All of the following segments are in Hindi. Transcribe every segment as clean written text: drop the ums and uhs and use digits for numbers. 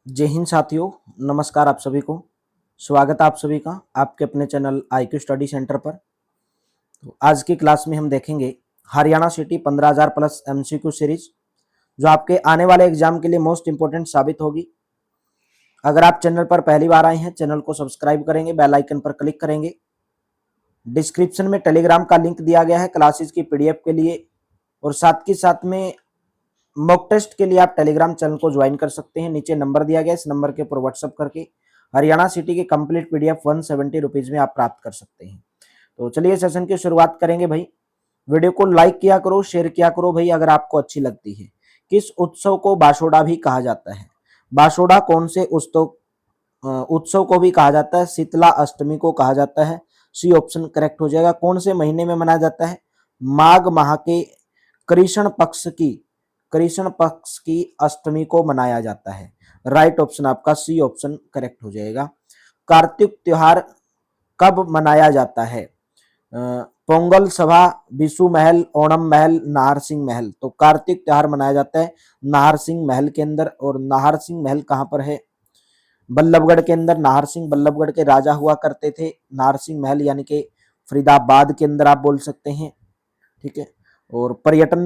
जय हिंद साथियों। नमस्कार आप सभी को। स्वागत है आप सभी का आपके अपने चैनल IQ स्टडी सेंटर पर। तो आज की क्लास में हम देखेंगे Haryana city 15,000 plus MCQ series, जो आपके आने वाले एग्जाम के लिए मोस्ट इंपोर्टेंट साबित होगी। अगर आप चैनल पर पहली बार आए हैं, चैनल को सब्सक्राइब करेंगे, बेल आइकन पर क्लिक करेंगे। डिस्क्रिप्शन में टेलीग्राम का लिंक दिया गया है क्लासेस की PDF के लिए, और साथ के साथ में मॉक टेस्ट के लिए आप टेलीग्राम चैनल को ज्वाइन कर सकते हैं। नीचे नंबर दिया गया है, इस नंबर के ऊपर व्हाट्सअप करके हरियाणा सिटी की कंप्लीट PDF 170 रुपीज में आप प्राप्त कर सकते हैं। तो चलिए सेशन की शुरुआत करेंगे भाई। वीडियो को लाइक किया करो, शेयर किया करो भाई अगर आपको अच्छी लगती है। किस उत्सव को बाशोड़ा भी कहा जाता है? बाशोड़ा कौन से उत्सव को भी कहा जाता है? शीतला अष्टमी को कहा जाता है। सी ऑप्शन करेक्ट हो जाएगा। कौन से महीने में मनाया जाता है? माघ माह के कृष्ण पक्ष की अष्टमी को मनाया जाता है। राइट ऑप्शन आपका सी ऑप्शन करेक्ट हो जाएगा। कार्तिक त्योहार कब मनाया जाता है? पोंगल सभा, बिशु महल, ओणम महल, नाहर सिंह महल। तो कार्तिक त्योहार मनाया जाता है नाहर सिंह महल के अंदर। और नाहर सिंह महल कहां पर है? बल्लभगढ़ के अंदर। नाहर सिंह बल्लभगढ़ के राजा हुआ करते थे। नाहर सिंह महल यानी कि फरीदाबाद के अंदर आप बोल सकते हैं। ठीक है। और पर्यटन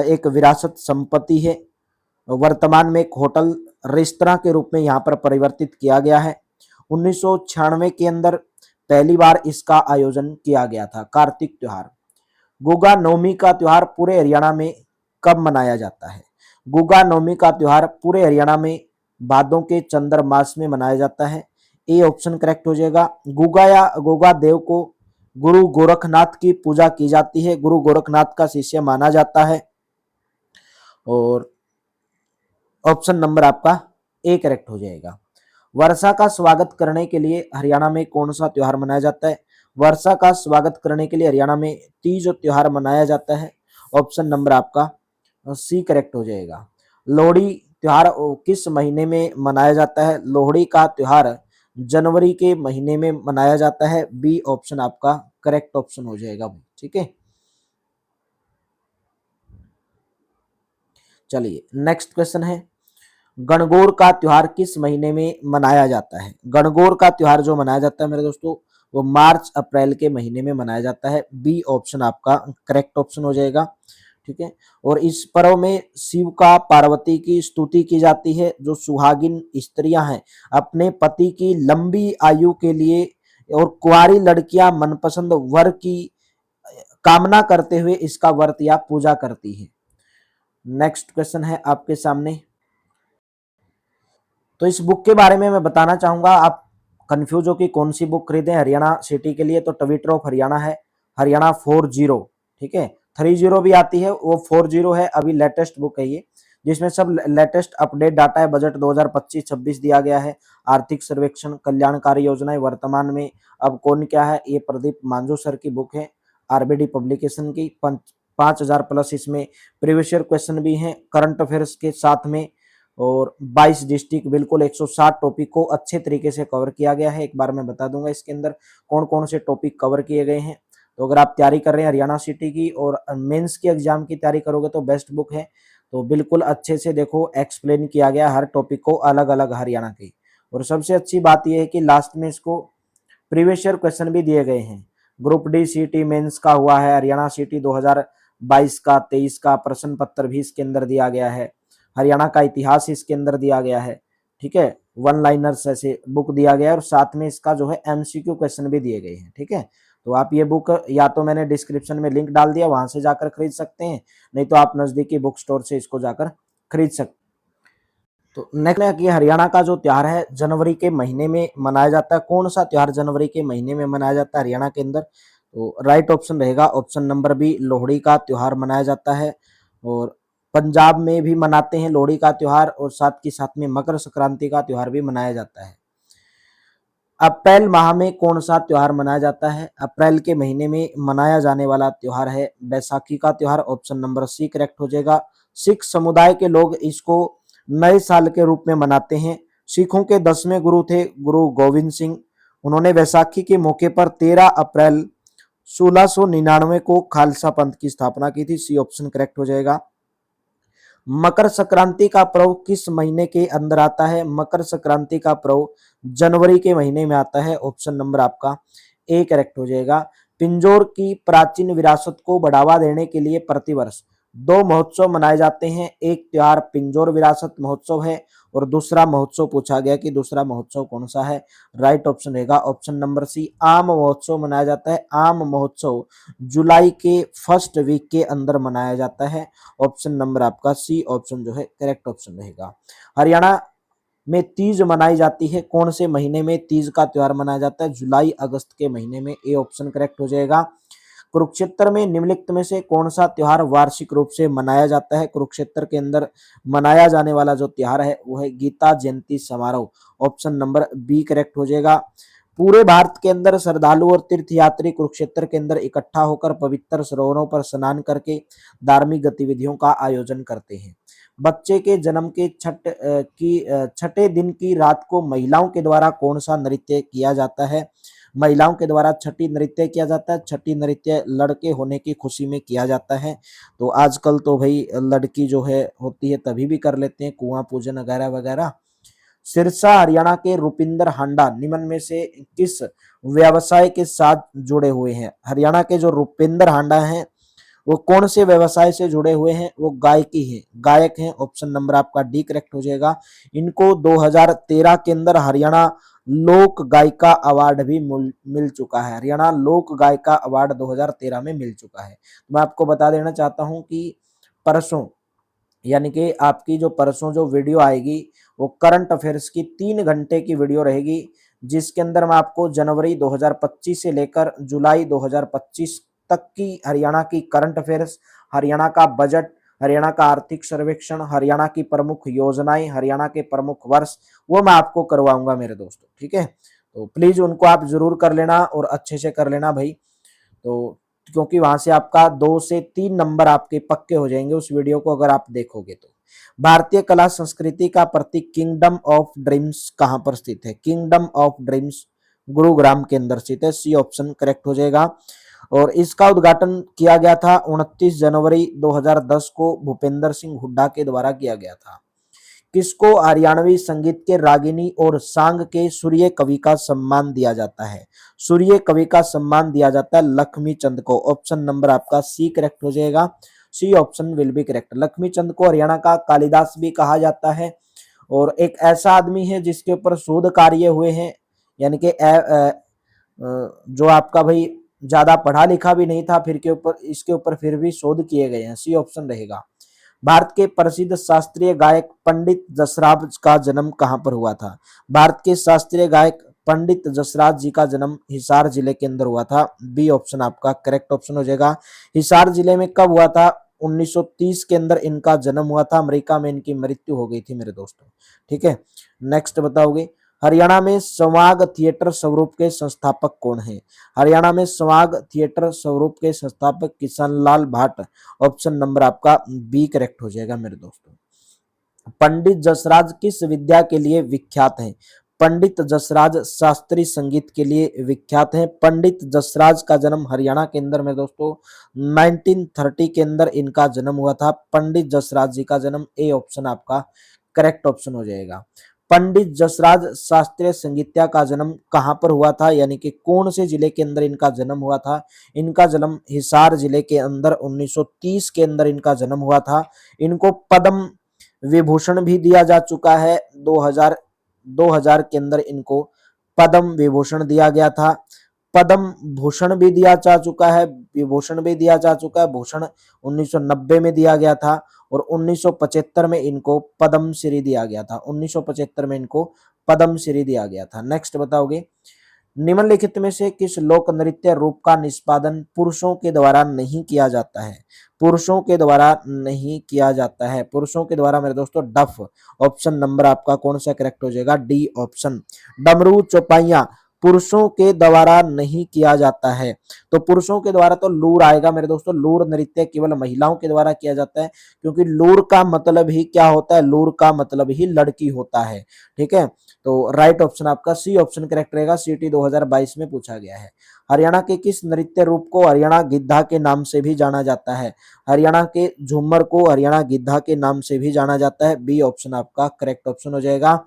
एक विरासत संपत्ति है। वर्तमान में एक होटल रेस्तरां के रूप में यहाँ पर परिवर्तित किया गया है। 1996 के अंदर पहली बार इसका आयोजन किया गया था। कार्तिक त्योहार। गुगा नवमी का त्योहार पूरे हरियाणा में कब मनाया जाता है? गुगा नवमी का त्योहार पूरे हरियाणा में भादों के चंद्र मास में मनाया जाता है। ए ऑप्शन करेक्ट हो जाएगा। गुगा या गोगा देव को गुरु गोरखनाथ की पूजा की जाती है। गुरु गोरखनाथ का शिष्य माना जाता है। और ऑप्शन नंबर आपका ए करेक्ट हो जाएगा। वर्षा का स्वागत करने के लिए हरियाणा में कौन सा त्योहार मनाया जाता है? वर्षा का स्वागत करने के लिए हरियाणा में तीज त्योहार मनाया जाता है। ऑप्शन नंबर आपका सी करेक्ट हो जाएगा। लोहड़ी त्योहार किस महीने में मनाया जाता है? लोहड़ी का त्योहार जनवरी के महीने में मनाया जाता है। बी ऑप्शन आपका करेक्ट ऑप्शन हो जाएगा। ठीक है, चलिए नेक्स्ट क्वेश्चन है, गणगौर का त्योहार किस महीने में मनाया जाता है? गणगौर का त्योहार जो मनाया जाता है मेरे दोस्तों, वो मार्च अप्रैल के महीने में मनाया जाता है। बी ऑप्शन आपका करेक्ट ऑप्शन हो जाएगा। ठीक है। और इस पर्व में शिव का पार्वती की स्तुति की जाती है। जो सुहागिन स्त्रियां हैं अपने पति की लंबी आयु के लिए और कुंवारी लड़कियां मनपसंद वर की कामना करते हुए इसका व्रत या पूजा करती है। नेक्स्ट क्वेश्चन है आपके सामने। तो इस बुक के बारे में मैं बताना चाहूंगा। आप कंफ्यूज हो कि कौन सी बुक खरीदें हरियाणा सिटी के लिए, तो ट्विटर ऑफ हरियाणा है, हरियाणा 40। ठीक है, 30 भी आती है, वो 40 है। अभी लेटेस्ट बुक है ये, जिसमें सब लेटेस्ट अपडेट डाटा है। बजट 2025-26 दिया गया है। आर्थिक सर्वेक्षण, कल्याणकारी योजनाएं, वर्तमान में अब कौन क्या है, ये प्रदीप मांझू सर की बुक है, RBD पब्लिकेशन की। 5,000 प्लस इसमें प्रीवियस ईयर क्वेश्चन भी हैं करंट अफेयर्स के साथ में। और 22 डिस्ट्रिक्ट, बिल्कुल 160 टॉपिक को अच्छे तरीके से कवर किया गया है। एक बार मैं बता दूंगा इसके अंदर कौन कौन से टॉपिक कवर किए गए हैं। तो अगर आप तैयारी कर रहे हैं हरियाणा सिटी की और मेंस की एग्जाम की तैयारी करोगे तो बेस्ट बुक है। तो बिल्कुल अच्छे से देखो एक्सप्लेन किया गया हर टॉपिक को अलग अलग हरियाणा की। और सबसे अच्छी बात यह है कि लास्ट में इसको प्रीवियस ईयर क्वेश्चन भी दिए गए हैं। ग्रुप डी सीटी मेंस का हुआ है, हरियाणा सिटी 2022 का 23 का प्रश्न पत्र भी इसके अंदर दिया गया है। हरियाणा का इतिहास इसके अंदर दिया गया है। ठीक है, वन लाइनर्स ऐसे बुक दिया गया है, और साथ में इसका जो है MCQ क्वेश्चन भी दिए गए हैं। ठीक है, तो आप ये बुक या तो मैंने डिस्क्रिप्शन में लिंक डाल दिया, वहां से जाकर खरीद सकते हैं, नहीं तो आप नजदीकी बुक स्टोर से इसको जाकर खरीद सकते हैं। तो नेक्स्ट है कि हरियाणा का जो त्योहार है जनवरी के महीने में मनाया जाता है। कौन सा त्योहार जनवरी के महीने में मनाया जाता है हरियाणा के अंदर? तो राइट ऑप्शन रहेगा ऑप्शन नंबर बी, लोहड़ी का त्योहार मनाया जाता है। और पंजाब में भी मनाते हैं लोहड़ी का त्योहार, और साथ के साथ में मकर संक्रांति का त्योहार भी मनाया जाता है। अप्रैल माह में कौन सा त्योहार मनाया जाता है? अप्रैल के महीने में मनाया जाने वाला त्योहार है बैसाखी का त्योहार। ऑप्शन नंबर सी करेक्ट हो जाएगा। सिख समुदाय के लोग इसको नए साल के रूप में मनाते हैं। सिखों के 10वें गुरु थे गुरु गोविंद सिंह। उन्होंने बैसाखी के मौके पर 13 अप्रैल 1699 को खालसा पंथ की स्थापना की थी। सी ऑप्शन करेक्ट हो जाएगा। मकर संक्रांति का पर्व किस महीने के अंदर आता है? मकर संक्रांति का पर्व जनवरी के महीने में आता है। ऑप्शन नंबर आपका ए करेक्ट हो जाएगा। पिंजौर की प्राचीन विरासत को बढ़ावा देने के लिए प्रतिवर्ष दो महोत्सव मनाए जाते हैं। एक त्योहार पिंजौर विरासत महोत्सव है और दूसरा महोत्सव पूछा गया कि दूसरा महोत्सव कौन सा है। राइट ऑप्शन रहेगा ऑप्शन नंबर सी, आम महोत्सव मनाया जाता है। आम महोत्सव जुलाई के फर्स्ट वीक के अंदर मनाया जाता है। ऑप्शन नंबर आपका सी ऑप्शन जो है करेक्ट ऑप्शन रहेगा। हरियाणा में तीज मनाई जाती है। कौन से महीने में तीज का त्योहार मनाया जाता है? जुलाई अगस्त के महीने में। ए ऑप्शन करेक्ट हो जाएगा। कुरुक्षेत्र में निम्नलिखित में से कौन सा त्योहार वार्षिक रूप से मनाया जाता है? कुरुक्षेत्र के अंदर मनाया जाने वाला जो त्योहार है वो है गीता जयंती समारोह। ऑप्शन नंबर बी करेक्ट हो जाएगा। पूरे भारत के अंदर श्रद्धालु और तीर्थयात्री कुरुक्षेत्र के अंदर इकट्ठा होकर पवित्र सरोवरों पर स्नान करके धार्मिक गतिविधियों का आयोजन करते हैं। बच्चे के जन्म के छठे दिन की रात को महिलाओं के द्वारा कौन सा नृत्य किया जाता है? महिलाओं के द्वारा छठी नृत्य किया जाता है। छठी नृत्य लड़के होने की खुशी में किया जाता है। तो आजकल तो भाई लड़की जो है होती है तभी भी कर लेते हैं, कुआं पूजन वगैरह वगैरह। सिरसा हरियाणा के रुपिंदर हांडा निम्न में से किस व्यवसाय के साथ जुड़े हुए हैं? हरियाणा के जो रुपिंदर हांडा हैं वो कौन से व्यवसाय से जुड़े हुए हैं? वो गायकी है, गायक हैं। ऑप्शन नंबर आपका डी करेक्ट हो जाएगा। इनको 2013 के अंदर हरियाणा लोक गायिका अवार्ड भी मिल चुका है। हरियाणा लोक गायिका अवार्ड 2013 में मिल चुका है। मैं आपको बता देना चाहता हूं कि परसों यानी कि आपकी जो परसों जो वीडियो आएगी वो करंट अफेयर्स की 3 घंटे की वीडियो रहेगी, जिसके अंदर मैं आपको जनवरी 2025 से लेकर जुलाई 2025 तक की हरियाणा की करंट अफेयर्स, हरियाणा का बजट, हरियाणा का आर्थिक सर्वेक्षण, हरियाणा की प्रमुख योजनाएं, हरियाणा के प्रमुख वर्ष, वो मैं आपको करवाऊंगा मेरे दोस्तों। ठीक है, तो प्लीज उनको आप जरूर कर लेना और अच्छे से कर लेना भाई। तो क्योंकि वहां से आपका 2 से 3 नंबर आपके पक्के हो जाएंगे उस वीडियो को अगर आप देखोगे तो। भारतीय कला संस्कृति का प्रतीक किंगडम ऑफ ड्रीम्स कहां पर स्थित है? किंगडम ऑफ ड्रीम्स गुरुग्राम के अंदर स्थित है। सी ऑप्शन करेक्ट हो जाएगा। और इसका उद्घाटन किया गया था 29 जनवरी 2010 को भूपेंद्र सिंह हुड्डा के द्वारा किया गया था। किसको हरियाणवी संगीत के रागिनी और सांग के सूर्य कवि का सम्मान दिया जाता है? सूर्य कवि का सम्मान दिया जाता है लक्ष्मी चंद को। ऑप्शन नंबर आपका सी करेक्ट हो जाएगा। C option will be correct. Lakshmi Chand को हरियाणा का कालिदास भी कहा जाता है और एक ऐसा आदमी है जिसके ऊपर शोध कार्य हुए हैं, यानी कि जो आपका भाई ज्यादा पढ़ा लिखा भी नहीं था फिर के ऊपर इसके ऊपर फिर भी शोध किए गए हैं। सी ऑप्शन रहेगा। भारत के प्रसिद्ध शास्त्रीय गायक पंडित जसराज का जन्म कहां पर हुआ था? भारत के शास्त्रीय गायक पंडित जसराज जी का जन्म हिसार जिले के अंदर हुआ था। बी ऑप्शन आपका करेक्ट ऑप्शन हो जाएगा। हिसार जिले में कब हुआ था? 1930 के अंदर इनका जन्म हुआ था। अमेरिका में इनकी मृत्यु हो गई थी मेरे दोस्तों। ठीक है, नेक्स्ट बताओगे। हरियाणा में संवाग थिएटर स्वरूप के संस्थापक कौन है? हरियाणा में संवाग थिएटर स्वरूप के संस्थापक किशन लाल भाट। ऑप्शन नंबर आपका बी करेक्ट हो जाएगा मेरे दोस्तों। पंडित जसराज किस विद्या के लिए विख्यात हैं? पंडित जसराज शास्त्रीय संगीत के लिए विख्यात हैं। पंडित जसराज का जन्म हरियाणा के अंदर में दोस्तों 1930 के अंदर इनका जन्म हुआ था। पंडित जसराज जी का जन्म, ए ऑप्शन आपका करेक्ट ऑप्शन हो जाएगा। पंडित जसराज शास्त्रीय संगीत्या का जन्म कहां पर हुआ था, यानी कि कौन से जिले के अंदर इनका जन्म हुआ था? इनका जन्म हिसार जिले के अंदर 1930 के अंदर इनका जन्म हुआ था। इनको पद्म विभूषण भी दिया जा चुका है। 2000 के अंदर इनको पद्म विभूषण दिया गया था। पद्म भूषण भी दिया जा चुका है, विभूषण भी दिया जा चुका है। भूषण 1990 में दिया गया था और 1975 में इनको पद्म श्री दिया गया था। 1975 में इनको पद्म श्री दिया गया था। नेक्स्ट बताओगे। निम्नलिखित में से किस लोक नृत्य रूप का निष्पादन पुरुषों के द्वारा नहीं किया जाता है? पुरुषों के द्वारा नहीं किया जाता है। पुरुषों के द्वारा मेरे दोस्तों डफ। ऑप्शन नंबर आपका कौन सा करेक्ट हो जाएगा? D option. डमरू चौपाइयां पुरुषों के द्वारा नहीं किया जाता है। तो पुरुषों के द्वारा तो लूर आएगा मेरे दोस्तों, लूर नृत्य केवल महिलाओं के द्वारा किया जाता है, क्योंकि लूर का मतलब ही क्या होता है, लूर का मतलब ही लड़की होता है। ठीक है, तो राइट ऑप्शन आपका सी ऑप्शन करेक्ट रहेगा, सीटी 2022 में पूछा गया है। हरियाणा के किस नृत्य रूप को हरियाणा गिद्धा के नाम से भी जाना जाता है? हरियाणा के झूमर को हरियाणा गिद्धा के नाम से भी जाना जाता है, बी ऑप्शन आपका करेक्ट ऑप्शन हो जाएगा।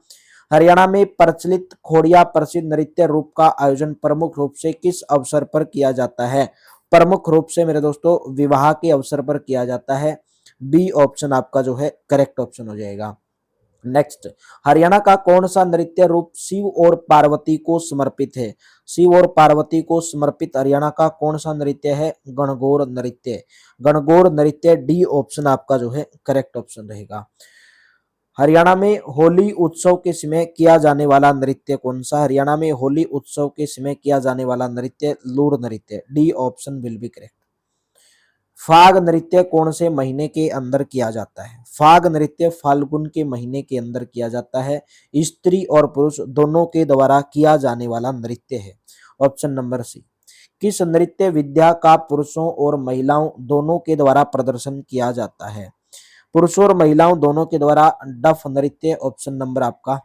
हरियाणा में प्रचलित खोड़िया प्रसिद्ध नृत्य रूप का आयोजन प्रमुख रूप से किस अवसर पर किया जाता है? प्रमुख रूप से मेरे दोस्तों विवाह के अवसर पर किया जाता है, बी ऑप्शन आपका जो है करेक्ट ऑप्शन हो जाएगा। नेक्स्ट, हरियाणा का कौन सा नृत्य रूप शिव और पार्वती को समर्पित है? शिव और पार्वती को समर्पित हरियाणा का कौन सा नृत्य है? गणगौर नृत्य। गणगौर नृत्य डी ऑप्शन आपका जो है करेक्ट ऑप्शन रहेगा। हरियाणा में होली उत्सव के समय किया जाने वाला नृत्य कौन सा? हरियाणा में होली उत्सव के समय किया जाने वाला नृत्य लूर नृत्य, D option will be correct. फाग नृत्य कौन से महीने के अंदर किया जाता है? फाग नृत्य फाल्गुन के महीने के अंदर किया जाता है, स्त्री और पुरुष दोनों के द्वारा किया जाने वाला नृत्य है, ऑप्शन नंबर सी। किस नृत्य विद्या का पुरुषों और महिलाओं दोनों के द्वारा प्रदर्शन किया जाता है? पुरुषों और महिलाओं दोनों के द्वारा डफ नृत्य, ऑप्शन नंबर आपका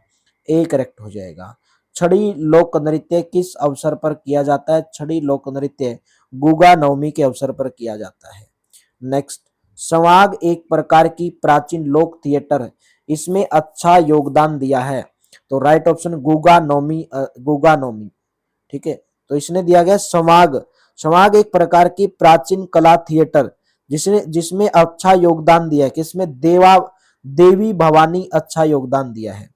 ए करेक्ट हो जाएगा। छड़ी लोक नृत्य किस अवसर पर किया जाता है? छड़ी लोक नृत्य गुगा नवमी के अवसर पर किया जाता है। नेक्स्ट, संवाग एक प्रकार की प्राचीन लोक थिएटर है, इसमें अच्छा योगदान दिया है, तो राइट ऑप्शन गुगा नवमी, गुगा नवमी। ठीक है, तो इसने दिया गया संवाग। संवाग एक प्रकार की प्राचीन कला थिएटर जिसने जिसमें अच्छा योगदान दिया है, किसमें? देवी भवानी अच्छा योगदान दिया है।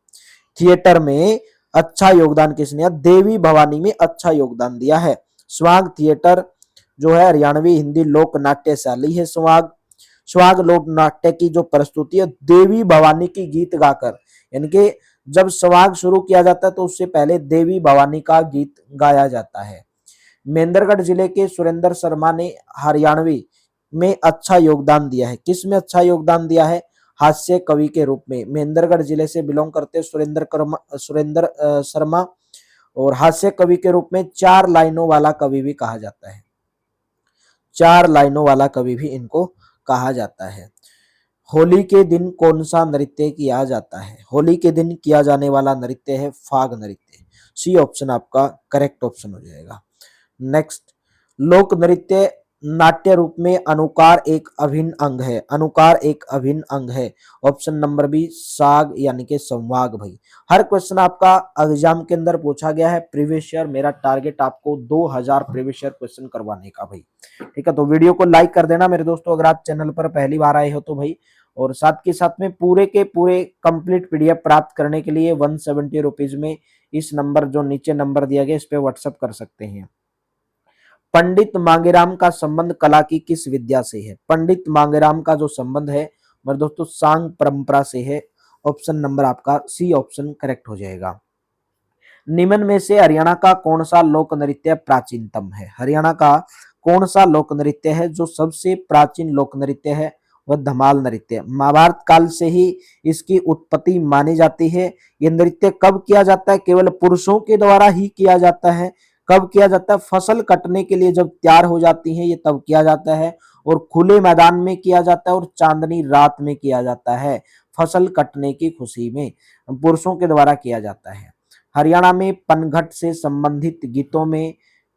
थिएटर में अच्छा योगदान किसने दिया? देवी भवानी में अच्छा योगदान दिया है। स्वाग थिएटर जो है हरियाणवी हिंदी लोक नाट्य शैली है। स्वाग स्वाग लोक नाट्य की जो प्रस्तुति है देवी भवानी की गीत गाकर, यानी कि जब स्वाग शुरू किया जाता है तो उससे पहले देवी भवानी का गीत गाया जाता है। महेंद्रगढ़ जिले के सुरेंद्र शर्मा ने हरियाणवी में अच्छा योगदान दिया है, किस में अच्छा योगदान दिया है? हास्य कवि के रूप में। महेंद्रगढ़ जिले से बिलोंग करते सुरेंद्र शर्मा, और हास्य कवि के रूप में 4 लाइनों वाला कवि भी कहा जाता है। 4 लाइनों वाला कवि भी इनको कहा जाता है। होली के दिन कौन सा नृत्य किया जाता है? होली के दिन किया जाने वाला नृत्य है फाग नृत्य, सी ऑप्शन आपका करेक्ट ऑप्शन हो जाएगा। नेक्स्ट, लोक नृत्य नाट्य रूप में अनुकार एक अभिन्न अंग है, अनुकार एक अभिन्न अंग है, ऑप्शन नंबर बी साग यानी कि संवाग। भाई हर क्वेश्चन आपका एग्जाम के अंदर पूछा गया है प्रीवियस ईयर, मेरा टारगेट आपको 2000 प्रीवियस ईयर क्वेश्चन करवाने का भाई। ठीक है, तो वीडियो को लाइक कर देना मेरे दोस्तों अगर आप चैनल पर पहली बार आए हो तो भाई, और साथ के साथ में पूरे के पूरे कंप्लीट पीडीएफ प्राप्त करने के लिए 170 रुपीज में इस नंबर जो नीचे नंबर दिया गया इस पे व्हाट्सएप कर सकते हैं। पंडित मांगेराम का संबंध कला की किस विद्या से है? पंडित मांगेराम का जो संबंध है मेरे दोस्तों सांग परंपरा से है, ऑप्शन नंबर आपका सी ऑप्शन करेक्ट हो जाएगा। निम्न में से हरियाणा का कौन सा लोक नृत्य प्राचीनतम है? हरियाणा का कौन सा लोक नृत्य है जो सबसे प्राचीन लोक नृत्य है? वह धमाल नृत्य। महाभारत काल से ही इसकी उत्पत्ति मानी जाती है। यह नृत्य कब किया जाता है? केवल पुरुषों के द्वारा ही किया जाता है। कब किया जाता है? फसल कटने के लिए जब तैयार हो जाती है ये तब किया जाता है, और खुले मैदान में किया जाता है, और चांदनी रात में किया जाता है। फसल कटने की खुशी में पुरुषों के द्वारा किया जाता है। हरियाणा में पनघट से संबंधित गीतों में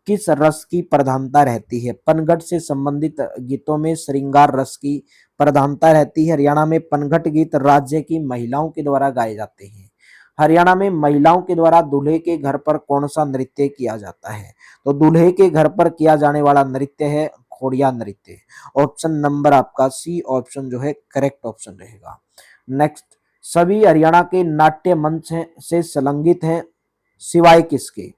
किस रस की प्रधानता रहती है? पनघट से संबंधित गीतों में श्रृंगार रस की प्रधानता रहती है। हरियाणा में पनघट गीत राज्य की महिलाओं के द्वारा गाए जाते हैं। हरियाणा में महिलाओं के द्वारा दूल्हे के घर पर कौन सा नृत्य किया जाता है? तो दूल्हे के घर पर किया जाने वाला नृत्य है खोड़िया नृत्य, ऑप्शन नंबर आपका सी ऑप्शन जो है करेक्ट ऑप्शन रहेगा। नेक्स्ट, सभी हरियाणा के नाट्य मंच से संलग्नित हैं सिवाय किसके?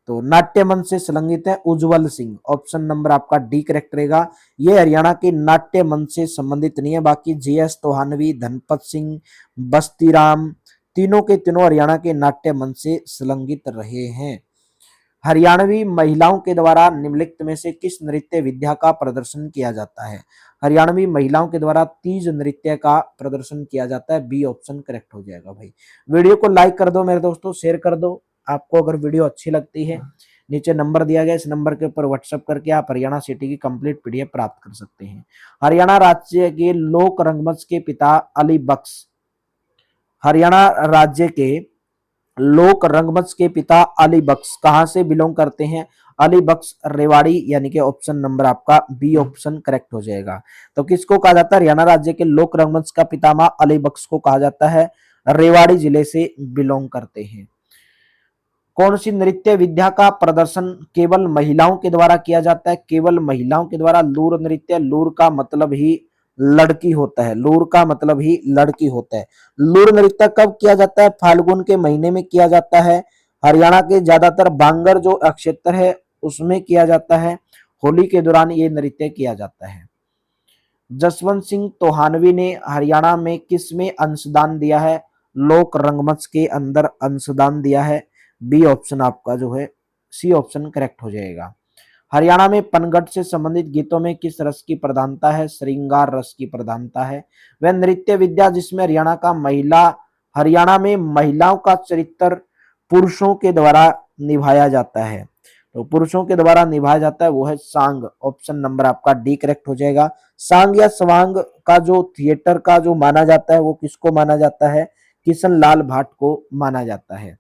तो नाट्य मंच से संलग्नित है उज्जवल सिंह, ऑप्शन नंबर आपका डी करेक्ट रहेगा। ये हरियाणा के नाट्य मंच से संबंधित नहीं है, बाकी जीएस तोहानवी, धनपत सिंह, बस्तीराम तीनों के तीनों हरियाणा के नाट्य मंच से संलग्नित रहे हैं। हरियाणवी महिलाओं के द्वारा निम्नलिखित में से किस नृत्य विद्या का प्रदर्शन किया जाता है? हरियाणवी महिलाओं के द्वारा तीज नृत्य का प्रदर्शन किया जाता है, बी ऑप्शन करेक्ट हो जाएगा। भाई वीडियो को लाइक कर दो मेरे दोस्तों, शेयर कर दो, आपको अगर वीडियो अच्छी लगती है, नीचे नंबर दिया गया, इस नंबर के ऊपर व्हाट्सएप करके आप हरियाणा सिटी की कंप्लीट पीडीएफ प्राप्त कर सकते हैं। हरियाणा राज्य के लोक रंगमंच के पिता अली बख्श, हरियाणा राज्य के लोक रंगमंच के पिता अली बख्श कहां से बिलोंग करते हैं? अली बख्श रेवाड़ी, यानी कि ऑप्शन नंबर आपका बी ऑप्शन करेक्ट हो जाएगा। तो किसको कहा जाता है? हरियाणा राज्य के लोक रंगमंच का पितामह अली बख्श को कहा जाता है, रेवाड़ी जिले से बिलोंग करते हैं। कौन सी नृत्य विद्या का प्रदर्शन केवल महिलाओं के द्वारा किया जाता है? केवल महिलाओं के द्वारा लूर नृत्य, लूर का मतलब ही लड़की होता है, लूर का मतलब ही लड़की होता है। लूर नृत्य कब किया जाता है? फाल्गुन के महीने में किया जाता है। हरियाणा के ज्यादातर बांगर जो क्षेत्र है उसमें किया जाता है। होली के दौरान ये नृत्य किया जाता है। जसवंत सिंह तोहानवी ने हरियाणा में किस में अंशदान दिया है? लोक रंगमंच के अंदर अंशदान दिया है। बी ऑप्शन आपका जो है सी ऑप्शन करेक्ट हो जाएगा। हरियाणा में पनघट से संबंधित गीतों में किस रस की प्रधानता है? श्रृंगार रस की प्रधानता है। वह नृत्य विद्या जिसमें हरियाणा में महिलाओं का चरित्र पुरुषों के द्वारा निभाया जाता है, तो पुरुषों के द्वारा निभाया जाता है वो है सांग। ऑप्शन नंबर आपका डी करेक्ट हो जाएगा। सांग या स्वांग का जो थिएटर का जो माना जाता है वो किसको माना जाता है? किशन लाल भाट को माना जाता है।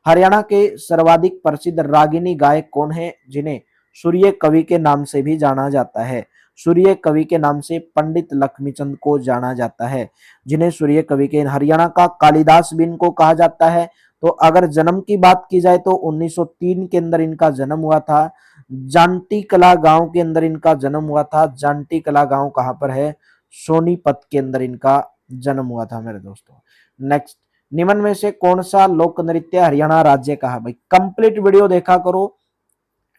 हरियाणा के सर्वाधिक प्रसिद्ध रागिनी गायक कौन है जिन्हें सूर्य कवि के नाम से भी जाना जाता है? सूर्य कवि के नाम से पंडित लक्ष्मीचंद को जाना जाता है, जिन्हें सूर्य कवि के हरियाणा का कालिदास भी इनको कहा जाता है। तो अगर जन्म की बात की जाए तो 1903 के अंदर इनका जन्म हुआ था। जांटी कला गांव के अंदर इनका जन्म हुआ था। जांटी कला गांव कहां पर है? सोनीपत के अंदर इनका जन्म हुआ था मेरे दोस्तों। नेक्स्ट, निम्न में से कौन सा लोक नृत्य हरियाणा राज्य का है? भाई कंप्लीट वीडियो देखा करो,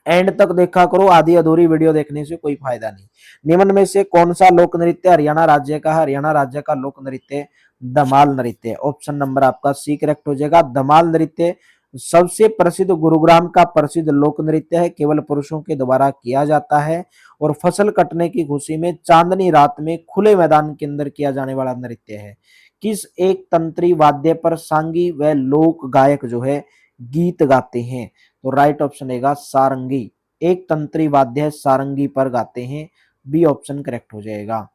एंड तक देखा करो, आधी अधूरी वीडियो देखने से कोई फायदा नहीं। निम्न में से कौन सा लोक नृत्य हरियाणा राज्य का है? हरियाणा राज्य का लोक नृत्य धमाल नृत्य। ऑप्शन नंबर आपका सी करेक्ट हो जाएगा। धमाल नृत्य सबसे प्रसिद्ध गुरुग्राम का प्रसिद्ध लोक नृत्य है, केवल पुरुषों के द्वारा किया जाता है और फसल कटने की खुशी में चांदनी रात में खुले मैदान के अंदर किया जाने वाला नृत्य है। किस एक तंत्री वाद्य पर सांगी व लोक गायक जो है गीत गाते हैं? तो राइट ऑप्शन रहेगा सारंगी। एक तंत्री वाद्य सारंगी पर गाते हैं। बी ऑप्शन करेक्ट हो जाएगा।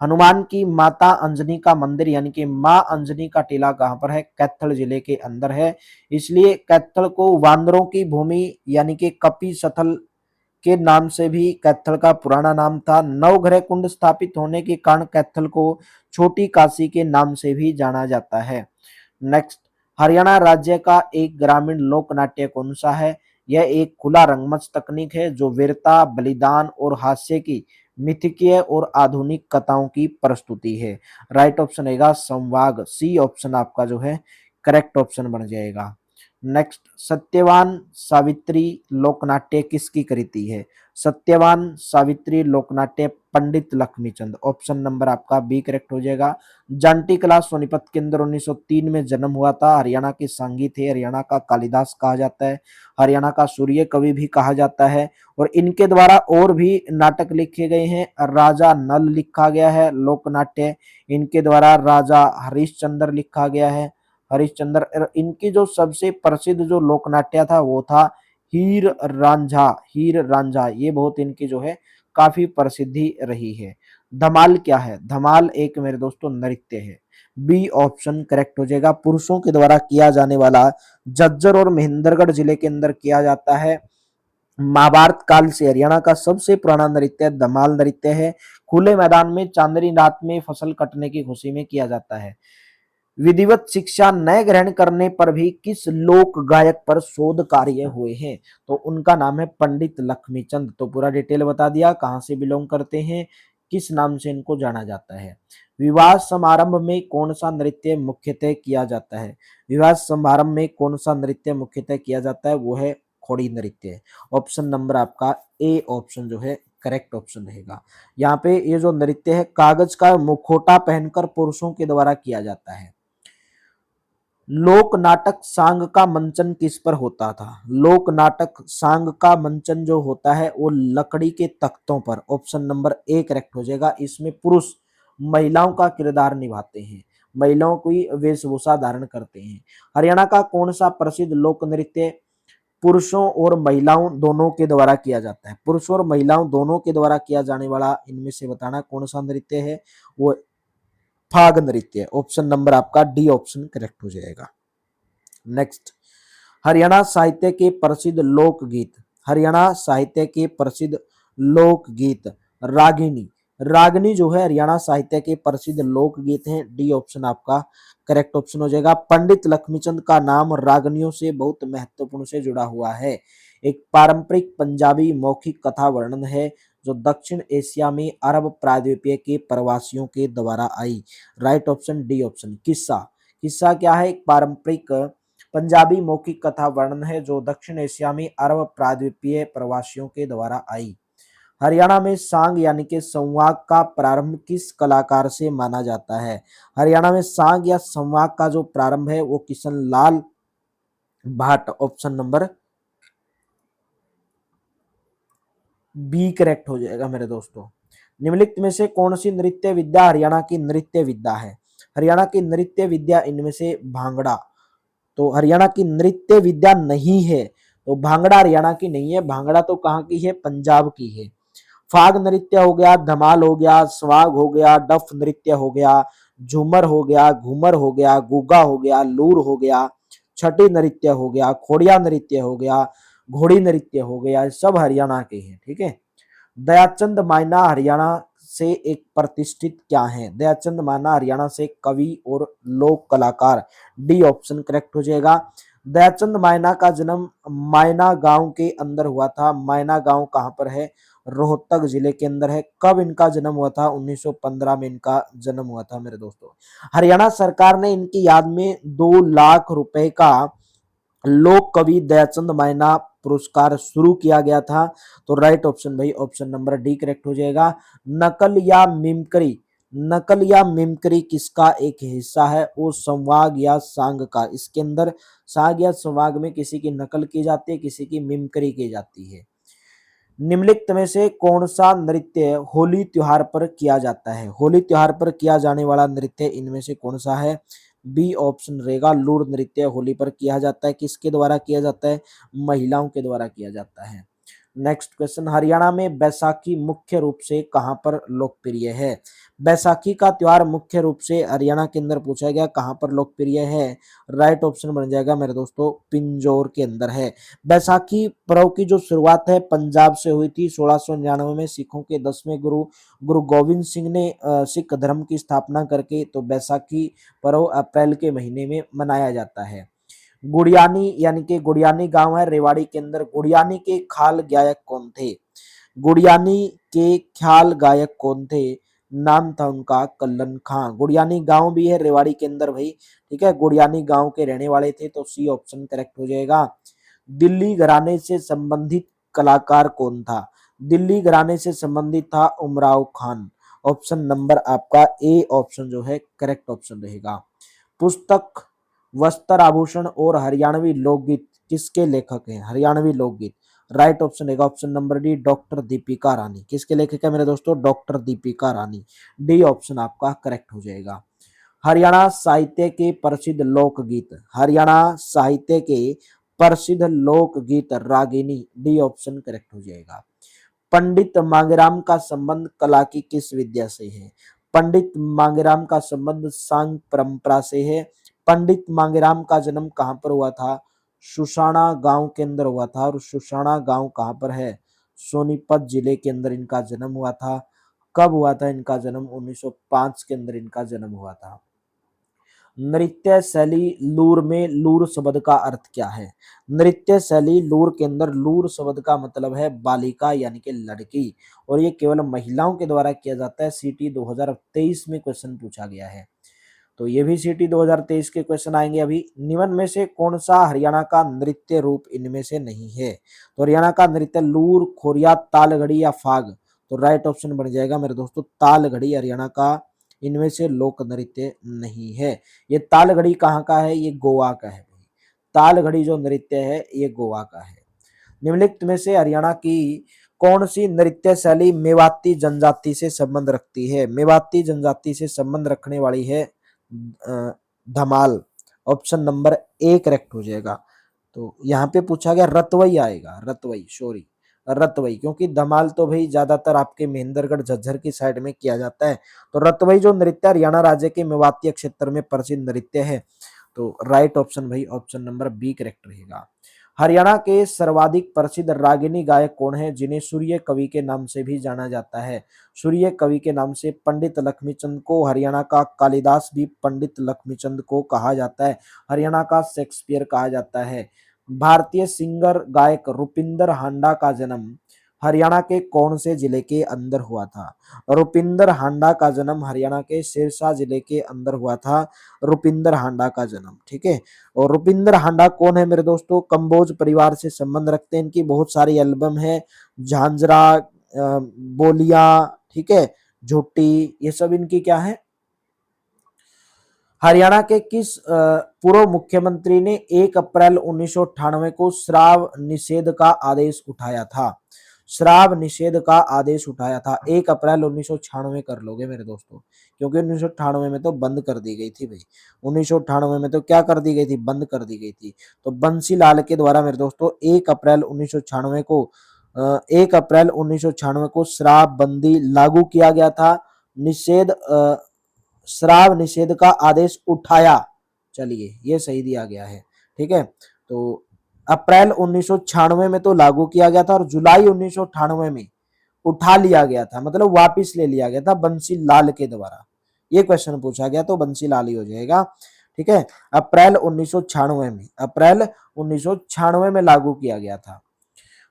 हनुमान की माता अंजनी का मंदिर यानी कि मां अंजनी का टीला कहां पर है? कैथल जिले के अंदर है। इसलिए कैथल को वानरों की भूमि यानी कि कपि सथल के नाम से भी कैथल का पुराना नाम था। नवग्रह कुंड स्थापित होने के कारण कैथल को छोटी काशी के नाम से भी जाना जाता है। नेक्स्ट, हरियाणा राज्य का एक ग्रामीण लोक नाट्य कौन सा है? यह एक खुला रंगमंच तकनीक है जो वीरता, बलिदान और हास्य की मिथकीय और आधुनिक कथाओं की प्रस्तुति है। राइट ऑप्शन रहेगा संवाग। सी ऑप्शन आपका जो है करेक्ट ऑप्शन बन जाएगा। नेक्स्ट, सत्यवान सावित्री लोकनाट्य किसकी कृति है? सत्यवान सावित्री लोकनाट्य पंडित लक्ष्मीचंद। ऑप्शन नंबर आपका बी करेक्ट हो जाएगा। जांटी कला सोनीपत के अंदर 1903 में जन्म हुआ था। हरियाणा के सांगी थे, हरियाणा का कालिदास कहा जाता है, हरियाणा का सूर्य कवि भी कहा जाता है और इनके द्वारा और भी नाटक लिखे गए हैं। राजा नल लिखा गया है लोकनाट्य, इनके द्वारा राजा हरिश्चंद्र लिखा गया है, हरिश्चंद्र। इनकी जो सबसे प्रसिद्ध जो लोकनाट्य था वो था हीर रांझा। हीर रांझा ये बहुत इनकी जो है काफी प्रसिद्धि रही है। धमाल क्या है? धमाल एक मेरे दोस्तों नृत्य है। बी ऑप्शन करेक्ट हो जाएगा। पुरुषों के द्वारा किया जाने वाला, झज्जर और महेंद्रगढ़ जिले के अंदर किया जाता है। महाभारत काल से हरियाणा का सबसे पुराना नृत्य धमाल नृत्य है। खुले मैदान में चांदनी रात में फसल कटने की खुशी में किया जाता है। विधिवत शिक्षा न ग्रहण करने पर भी किस लोक गायक पर शोध कार्य हुए हैं? तो उनका नाम है पंडित लक्ष्मीचंद। तो पूरा डिटेल बता दिया, कहां से बिलोंग करते हैं, किस नाम से इनको जाना जाता है। विवाह समारंभ में कौन सा नृत्य मुख्यतः किया जाता है? विवाह समारंभ में कौन सा नृत्य मुख्यतः किया जाता है? वो है खोड़ी नृत्य। ऑप्शन नंबर आपका ए ऑप्शन जो है करेक्ट ऑप्शन रहेगा। यहाँ पे ये जो नृत्य है कागज का मुखौटा पहनकर पुरुषों के द्वारा किया जाता है। लोक नाटक सांग का मंचन किस पर होता था? लोक नाटक सांग का मंचन जो होता है वो लकड़ी के तख्तों पर। ऑप्शन नंबर ए करेक्ट हो जाएगा। इसमें पुरुष महिलाओं का किरदार निभाते हैं। महिलाओं की वेशभूषा धारण करते हैं। हरियाणा का कौन सा प्रसिद्ध लोक नृत्य पुरुषों और महिलाओं दोनों के द्वारा किया जाता है? पुरुषों और महिलाओं दोनों के द्वारा किया जाने वाला इनमें से बताना कौन सा नृत्य है? वो फाग नृत्य। ऑप्शन नंबर आपका डी ऑप्शन करेक्ट हो जाएगा। नेक्स्ट, हरियाणा साहित्य के प्रसिद्ध लोकगीत। हरियाणा साहित्य के प्रसिद्ध लोकगीत रागिनी। रागिनी जो है हरियाणा साहित्य के प्रसिद्ध लोकगीत हैं। डी ऑप्शन आपका करेक्ट ऑप्शन हो जाएगा। पंडित लक्ष्मीचंद का नाम रागनियों से बहुत महत्वपूर्ण से जुड़ा हुआ है। एक पारंपरिक पंजाबी मौखिक कथा वर्णन है जो दक्षिण एशिया में अरब प्रायद्वीपीय के प्रवासियों के द्वारा आई। Right option D option. किस्सा, किस्सा क्या है? एक पारंपरिक पंजाबी मौखिक कथा वर्णन है जो दक्षिण एशिया में अरब प्रायद्वीपीय प्रवासियों के द्वारा आई। हरियाणा में सांग यानी कि संवाग का प्रारंभ किस कलाकार से माना जाता है? हरियाणा में सांग या संवाग का जो प्रारंभ है वो किशन लाल भाट। ऑप्शन नंबर बी करेक्ट हो जाएगा मेरे दोस्तों। निम्नलिखित में से कौन सी नृत्य विद्या हरियाणा की नृत्य विद्या है? हरियाणा की नृत्य विद्या इनमें से भांगड़ा, तो हरियाणा की नृत्य विद्या नहीं है, तो भांगड़ा हरियाणा की नहीं है। भांगड़ा तो कहाँ की है? पंजाब की है। फाग नृत्य हो गया, धमाल हो गया, स्वाग हो गया, डफ नृत्य हो गया, झूमर हो गया, घूमर हो गया, गुग्गा हो गया, लूर हो गया, छठी नृत्य हो गया, खोड़िया नृत्य हो गया, घोड़ी नृत्य हो गया, सब हरियाणा के हैं। ठीक है। दयाचंद मायना हरियाणा से एक प्रतिष्ठित क्या है? दयाचंद मायना हरियाणा से कवि और लोक कलाकार। डी ऑप्शन करेक्ट हो जाएगा। दयाचंद मायना का जन्म मायना गांव के अंदर हुआ था। मायना गांव कहाँ पर है? रोहतक जिले के अंदर है। कब इनका जन्म हुआ था? 1915 में इनका जन्म हुआ था मेरे दोस्तों। हरियाणा सरकार ने इनकी याद में 2 लाख रुपए का लोक कवि दयाचंद मायना पुरस्कार शुरू किया गया था। तो राइट ऑप्शन भाई ऑप्शन नंबर डी करेक्ट हो जाएगा। नकल या मिमिक्री, नकल या मिमिक्री किसका एक हिस्सा है? वो संवाग या सांग का। इसके अंदर सांग या संवाग में किसी की नकल की जाती है, किसी की मिमिक्री की जाती है। निम्नलिखित में से कौन सा नृत्य होली त्योहार पर किया जाता है? होली त्योहार पर किया जाने वाला नृत्य इनमें से कौन सा है? बी ऑप्शन रहेगा। लूर नृत्य होली पर किया जाता है। किसके द्वारा किया जाता है? महिलाओं के द्वारा किया जाता है। नेक्स्ट क्वेश्चन, हरियाणा में बैसाखी मुख्य रूप से कहां पर लोकप्रिय है? बैसाखी का त्योहार मुख्य रूप से हरियाणा के अंदर पूछा गया कहां पर लोकप्रिय है? राइट ऑप्शन बन जाएगा मेरे दोस्तों पिंजौर के अंदर है। बैसाखी पर्व की जो शुरुआत है पंजाब से हुई थी। 1699 में सिखों के 10वें गुरु गुरु गोविंद सिंह ने सिख धर्म की स्थापना करके तो बैसाखी पर्व अप्रैल के महीने में मनाया जाता है। गुड़ियानी यानी कि गुड़ियानी गांव है रेवाड़ी के अंदर। गुड़ियानी के ख्याल गायक कौन थे? गुड़ियानी के ख्याल गायक कौन थे? नाम था उनका कल्लन खां। गुड़ियानी गांव भी है रेवाड़ी के अंदर भाई। ठीक है, गुड़ियानी गांव के रहने वाले थे। तो सी ऑप्शन करेक्ट हो जाएगा। दिल्ली घराने से संबंधित कलाकार कौन था? दिल्ली घराने से संबंधित था उमराव खान। ऑप्शन नंबर आपका ए ऑप्शन जो है करेक्ट ऑप्शन रहेगा। पुस्तक वस्त्र आभूषण और हरियाणवी लोकगीत किसके लेखक हैं? हरियाणवी लोकगीत। राइट ऑप्शन रहेगा option number D doctor Deepika Rani. किसके लेखक है मेरे दोस्तों? Doctor Deepika Rani. D option आपका करेक्ट हो जाएगा। हरियाणा साहित्य के प्रसिद्ध लोकगीत। हरियाणा साहित्य के प्रसिद्ध लोकगीत रागिनी। डी ऑप्शन करेक्ट हो जाएगा। पंडित मांगेराम का संबंध कला की किस विद्या से है? पंडित मांगेराम का संबंध सांग परंपरा से है। पंडित मांगेराम का जन्म कहाँ पर हुआ था? सुसाना गांव के अंदर हुआ था। और सुसाना गांव कहाँ पर है? सोनीपत जिले के अंदर इनका जन्म हुआ था। कब हुआ था इनका जन्म? 1905 के अंदर इनका जन्म हुआ था। नृत्य शैली लूर में लूर शब्द का अर्थ क्या है? नृत्य शैली लूर के अंदर लूर शब्द का मतलब है बालिका यानी कि लड़की, और ये केवल महिलाओं के द्वारा किया जाता है। सीटी 2023 में क्वेश्चन पूछा गया है। तो ये भी सीटी 2023 के क्वेश्चन आएंगे। अभी निम्न में से कौन सा हरियाणा का नृत्य रूप इनमें से नहीं है? तो हरियाणा का नृत्य लूर, खोरिया, तालगढ़ी या फाग। तो राइट ऑप्शन बन जाएगा मेरे दोस्तों तालगढ़ी। हरियाणा का इनमें से लोक नृत्य नहीं है। ये तालगढ़ी कहाँ का है? ये गोवा का है। तालगढ़ी जो नृत्य है ये गोवा का है। निम्नलिखित में से हरियाणा की कौन सी नृत्य शैली मेवाती जनजाति से संबंध रखती है? मेवाती जनजाति से संबंध रखने वाली है धमाल, ऑप्शन नंबर ए करेक्ट हो जाएगा। तो यहाँ पे पूछा गया रतवई आएगा, रतवई, सॉरी रतवई, क्योंकि धमाल तो भाई ज्यादातर आपके महेंद्रगढ़ झज्जर की साइड में किया जाता है। तो रतवई जो नृत्य हरियाणा राज्य के मेवाती क्षेत्र में प्रसिद्ध नृत्य है। तो राइट ऑप्शन भाई ऑप्शन नंबर बी करेक्ट रहेगा। हरियाणा के सर्वाधिक प्रसिद्ध रागिनी गायक कौन है जिन्हें सूर्य कवि के नाम से भी जाना जाता है? सूर्य कवि के नाम से पंडित लक्ष्मीचंद को, हरियाणा का कालिदास भी पंडित लक्ष्मीचंद को कहा जाता है, हरियाणा का शेक्सपियर कहा जाता है। भारतीय सिंगर गायक रुपिंदर हांडा का जन्म हरियाणा के कौन से जिले के अंदर हुआ था? रुपिंदर हांडा का जन्म हरियाणा के सिरसा जिले के अंदर हुआ था, रुपिंदर हांडा का जन्म, ठीक है। और रुपिंदर हांडा कौन है मेरे दोस्तों? कंबोज परिवार से संबंध रखते हैं, इनकी बहुत सारी एल्बम है, झांझरा, बोलिया, ठीक है, झोटी, ये सब इनकी क्या है? हरियाणा के किस पूर्व मुख्यमंत्री ने 1 अप्रैल 1998 को शराब निषेध का आदेश उठाया था? शराब निषेध का आदेश उठाया था 1 अप्रैल 1996 कर लोगे मेरे दोस्तों, क्योंकि 1998 में तो बंद कर दी गई थी भाई। 1998 में तो क्या कर दी गई थी? बंद कर दी गई थी। तो बंसी लाल के द्वारा मेरे दोस्तों 1 अप्रैल 1996 को 1 अप्रैल 1996 को शराब बंदी लागू किया गया था। निषेध शराब निषेध का आदेश उठाया, चलिए ये सही दिया गया है, ठीक है। तो अप्रैल 1996 में तो लागू किया गया था और जुलाई 1998 में उठा लिया गया था, मतलब वापस ले लिया गया था बंसी लाल के द्वारा। ये क्वेश्चन पूछा गया तो बंसी लाल ही हो जाएगा, ठीक है। अप्रैल 1996 में, अप्रैल 1996 में लागू किया गया था।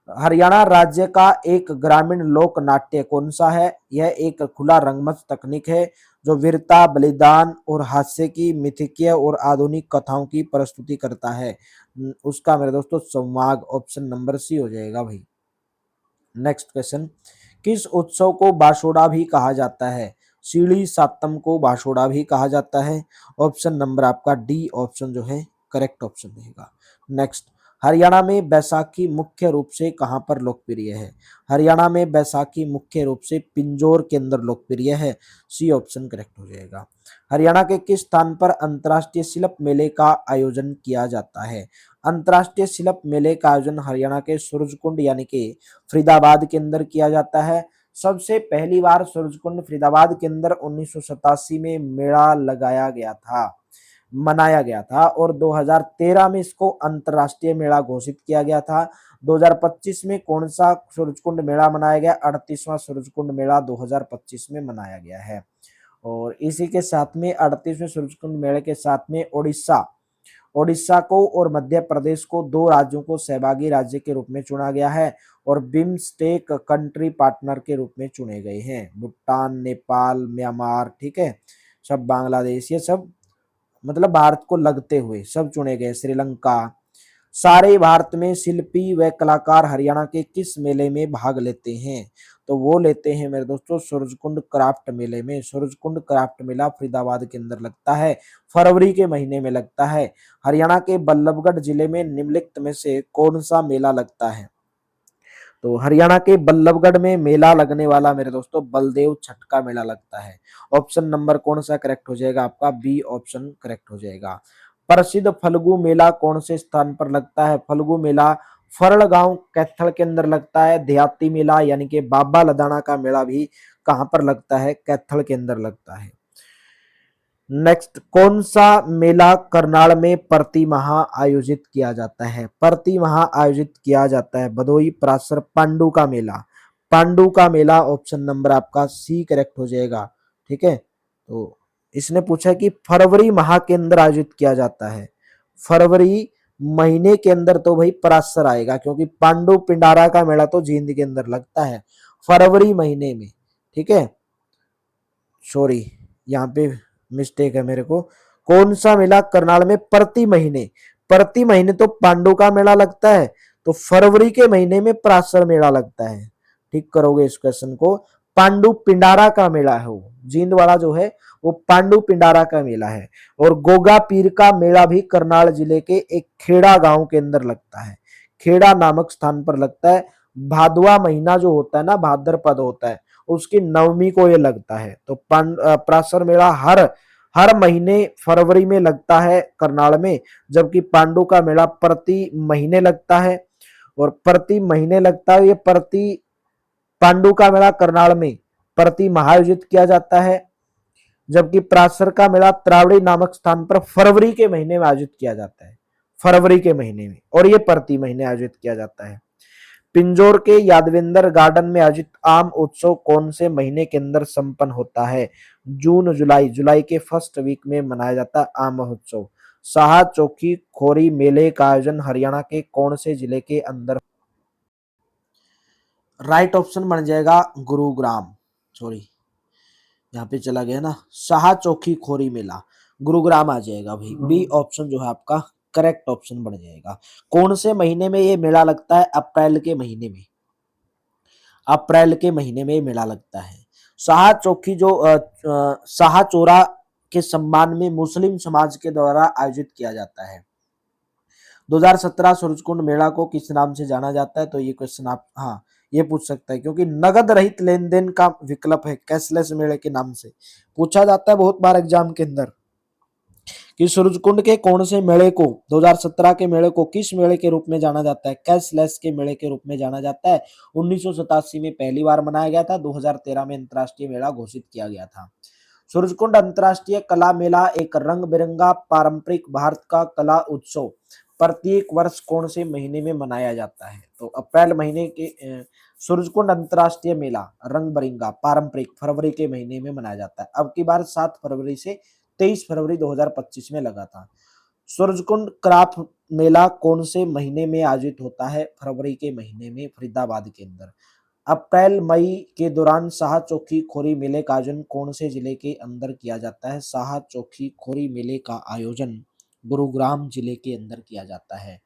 हरियाणा राज्य का एक ग्रामीण लोक नाट्य कौन सा है? यह एक खुला रंगमंच तकनीक है जो वीरता, बलिदान और हास्य की मिथकीय और आधुनिक कथाओं की प्रस्तुति करता है। उसका मेरे दोस्तों संवाद, ऑप्शन नंबर सी हो जाएगा भाई। नेक्स्ट क्वेश्चन, किस उत्सव को बाशोड़ा भी कहा जाता है? सीढ़ी सातम को बाशोड़ा भी कहा जाता है। ऑप्शन नंबर आपका डी ऑप्शन जो है करेक्ट ऑप्शन रहेगा। नेक्स्ट, हरियाणा में बैसाखी मुख्य रूप से कहां पर लोकप्रिय है? हरियाणा में बैसाखी मुख्य रूप से पिंजौर के अंदर लोकप्रिय है। सी ऑप्शन करेक्ट हो जाएगा। हरियाणा के किस स्थान पर अंतर्राष्ट्रीय शिल्प मेले का आयोजन किया जाता है? अंतर्राष्ट्रीय शिल्प मेले का आयोजन हरियाणा के सूरजकुंड यानी कि फरीदाबाद के अंदर किया जाता है। सबसे पहली बार सूरजकुंड फरीदाबाद के अंदर 1987 में मेला लगाया गया था, मनाया गया था, और 2013 में इसको अंतर्राष्ट्रीय मेला घोषित किया गया था। 2025 में कौन सा सूरजकुंड मेला मनाया गया? 38वां सूरजकुंड मेला 2025 में मनाया गया है। और इसी के साथ में 38वें सूरजकुंड मेले के साथ में ओडिशा को और मध्य प्रदेश को 2 राज्यों को सहभागी राज्य के रूप में चुना गया है और बिम्स्टेक कंट्री पार्टनर के रूप में चुने गए हैं। भूटान, नेपाल, म्यांमार, ठीक है, सब बांग्लादेश, ये सब मतलब भारत को लगते हुए सब चुने गए, श्रीलंका। सारे भारत में शिल्पी व कलाकार हरियाणा के किस मेले में भाग लेते हैं? तो वो लेते हैं मेरे दोस्तों सूरजकुंड क्राफ्ट मेले में। सूरजकुंड क्राफ्ट मेला फरीदाबाद के अंदर लगता है, फरवरी के महीने में लगता है। हरियाणा के बल्लभगढ़ जिले में निम्नलिखित में से कौन सा मेला लगता है? तो हरियाणा के बल्लभगढ़ में मेला लगने वाला मेरे दोस्तों बलदेव छठ का मेला लगता है। ऑप्शन नंबर कौन सा करेक्ट हो जाएगा आपका? बी ऑप्शन करेक्ट हो जाएगा। प्रसिद्ध फल्गु मेला कौन से स्थान पर लगता है? फल्गु मेला फरल गांव कैथल के अंदर लगता है। देहाती मेला यानी कि बाबा लदाना का मेला भी कहां पर लगता है? कैथल के अंदर लगता है। नेक्स्ट, कौन सा मेला करनाल में प्रति माह आयोजित किया जाता है? प्रति माह आयोजित किया जाता है भदोई पराशर पांडु का मेला। पांडु का मेला ऑप्शन नंबर आपका सी करेक्ट हो जाएगा, ठीक है। तो इसने पूछा कि फरवरी माह के अंदर आयोजित किया जाता है। फरवरी महीने के अंदर तो भाई पराशर आएगा, क्योंकि पांडु पिंडारा का मेला तो जींद के अंदर लगता है फरवरी महीने में, ठीक है। सॉरी, यहाँ पे मिस्टेक है मेरे को। कौन सा मेला करनाल में प्रति महीने तो पांडु का मेला लगता है, तो फरवरी के महीने में पराशर मेला लगता है। ठीक करोगे इस क्वेश्चन को। पांडु पिंडारा का मेला है, वो जींद वाला जो है वो पांडु पिंडारा का मेला है। और गोगा पीर का मेला भी करनाल जिले के एक खेड़ा गांव के अंदर लगता है, खेड़ा नामक स्थान पर लगता है। भादवा महीना जो होता है ना, भाद्रपद होता है, उसकी नवमी को ये लगता है। तो पराशर मेला हर महीने फरवरी में लगता है करनाल में, जबकि पांडु का मेला प्रति महीने लगता है। और प्रति महीने लगता है, ये प्रति पांडु का मेला करनाल में प्रति माह आयोजित किया जाता है, जबकि पराशर का मेला त्रावड़ी नामक स्थान पर फरवरी के महीने में आयोजित किया जाता है, फरवरी के महीने में, और ये प्रति महीने आयोजित किया जाता है। पिंजौर के यादवेंद्र गार्डन में आयोजित आम उत्सव कौन से महीने के अंदर संपन्न होता है? जून जुलाई, जुलाई के फर्स्ट वीक में मनाया जाता है आम महोत्सव। शाह चौकी खोरी मेले का आयोजन हरियाणा के कौन से जिले के अंदर? राइट ऑप्शन बन जाएगा गुरुग्राम, सॉरी यहाँ पे चला गया ना, शाह चौकी खोरी मेला गुरुग्राम आ जाएगा भाई। बी ऑप्शन जो है आपका करेक्ट ऑप्शन बन जाएगा। कौन से महीने में ये मेला लगता है? अप्रैल के महीने में, अप्रैल के महीने में मेला लगता है। शाह चौकी जो शाह चौरा के सम्मान में मुस्लिम समाज के द्वारा आयोजित किया जाता है। 2017 सूरजकुंड मेला को किस नाम से जाना जाता है? तो ये क्वेश्चन आप हाँ ये पूछ सकता है, क्योंकि नगद रहित लेन देन का विकल्प है, कैशलेस मेले के नाम से पूछा जाता है बहुत बार एग्जाम के अंदर कि सूरजकुंड के कौन से मेले को, 2017 के मेले को किस मेले के रूप में जाना जाता है? कैशलेस के मेले के रूप में जाना जाता है। 1987 में पहली बार मनाया गया था, 2013 में अंतर्राष्ट्रीय मेला घोषित किया गया था। सूरजकुंड अंतर्राष्ट्रीय कला मेला एक रंग बिरंगा पारंपरिक भारत का कला उत्सव प्रत्येक वर्ष कौन से महीने में मनाया जाता है? तो अप्रैल महीने के सूरजकुंड अंतर्राष्ट्रीय मेला रंग बिरंगा पारंपरिक फरवरी के महीने में मनाया जाता है। अब की बार 7 फरवरी से 23 फरवरी 2025 में लगा था। सूरजकुंड क्राफ्ट मेला कौन से महीने में आयोजित होता है? फरवरी के महीने में फरीदाबाद के अंदर। अप्रैल मई के दौरान शाह चौकी खोरी मेले का आयोजन कौन से जिले के अंदर किया जाता है? शाह चौकी खोरी मेले का आयोजन गुरुग्राम जिले के अंदर किया जाता है।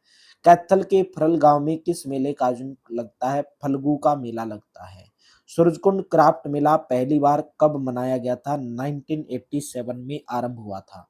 कैथल के फरल गांव में किस मेले का आयोजन लगता है? फल्गु का मेला लगता है। सूरजकुंड क्राफ्ट मेला पहली बार कब मनाया गया था? 1987 में आरंभ हुआ था।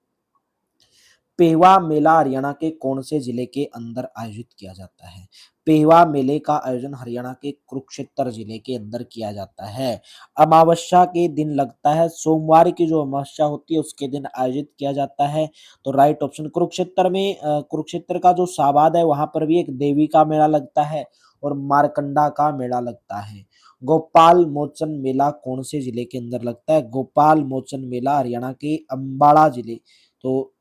पेहवा मेला हरियाणा के कौन से जिले के अंदर आयोजित किया जाता है? पेहवा मेले का आयोजन हरियाणा के कुरुक्षेत्र जिले के अंदर किया जाता है। अमावस्या के दिन लगता है, सोमवार की जो अमावस्या होती है उसके दिन आयोजित किया जाता है। तो राइट ऑप्शन कुरुक्षेत्र में कुरुक्षेत्र का जो साबाद है वहां पर भी एक देवी का मेला लगता है और मारकंडा का मेला लगता है। गोपाल मोचन मेला कौन से जिले के अंदर लगता है? गोपाल मोचन मेला हरियाणा के अंबाला जिले, तो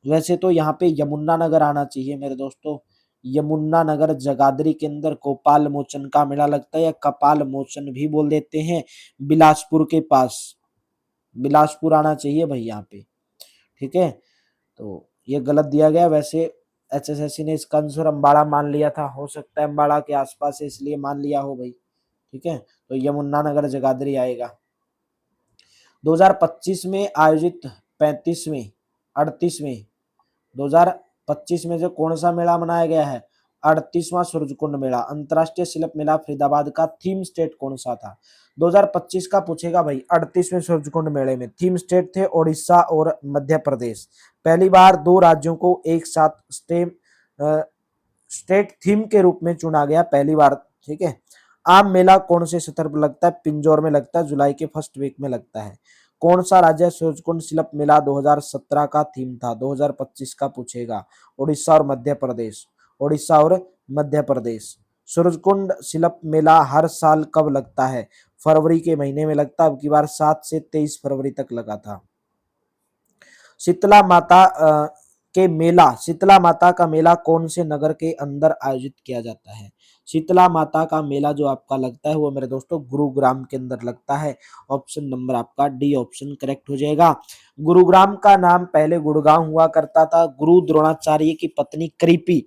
वैसे तो यहाँ पे यमुनानगर आना चाहिए मेरे दोस्तों। यमुनानगर जगाधरी के अंदर गोपाल मोचन का मेला लगता है, या कपाल मोचन भी बोल देते हैं, बिलासपुर के पास। बिलासपुर आना चाहिए भाई यहाँ पे, ठीक है। तो ये गलत दिया गया, वैसे एचएसएससी ने इसका आंसर अम्बाड़ा मान लिया था, हो सकता है अम्बाड़ा के आसपास है इसलिए मान लिया हो भाई, ठीक है। तो यमुनानगर जगाधरी आएगा। 2025 में आयोजित 35वें 38वें 2025 में से कौन सा मेला मनाया गया है? 38वां सूरजकुंड मेला। अंतर्राष्ट्रीय शिल्प मेला फरीदाबाद का थीम स्टेट कौन सा था? 2025 का पूछेगा भाई। 38वें सूरजकुंड मेले में थीम स्टेट थे ओडिशा और मध्य प्रदेश। पहली बार 2 राज्यों को एक साथ स्टेट थीम के रूप में चुना गया, पहली बार, ठीक है। आम मेला कौन से क्षेत्र पर लगता है? पिंजौर में लगता है, जुलाई के फर्स्ट वीक में लगता है। कौन सा राज्य सूरजकुंड शिल्प मेला 2017 का थीम था? 2025 का पूछेगा। उड़ीसा और मध्य प्रदेश, उड़ीसा और मध्य प्रदेश। सूरजकुंड शिल्प मेला हर साल कब लगता है? फरवरी के महीने में लगता है, अब की बार 7 से 23 फरवरी तक लगा था। शीतला माता के मेला, शीतला माता का मेला कौन से नगर के अंदर आयोजित किया जाता है? शीतला माता का मेला जो आपका लगता है वो मेरे दोस्तों गुरुग्राम के अंदर लगता है। ऑप्शन नंबर आपका डी ऑप्शन करेक्ट हो जाएगा। गुरुग्राम का नाम पहले गुड़गांव हुआ करता था। गुरु द्रोणाचार्य की पत्नी कृपी,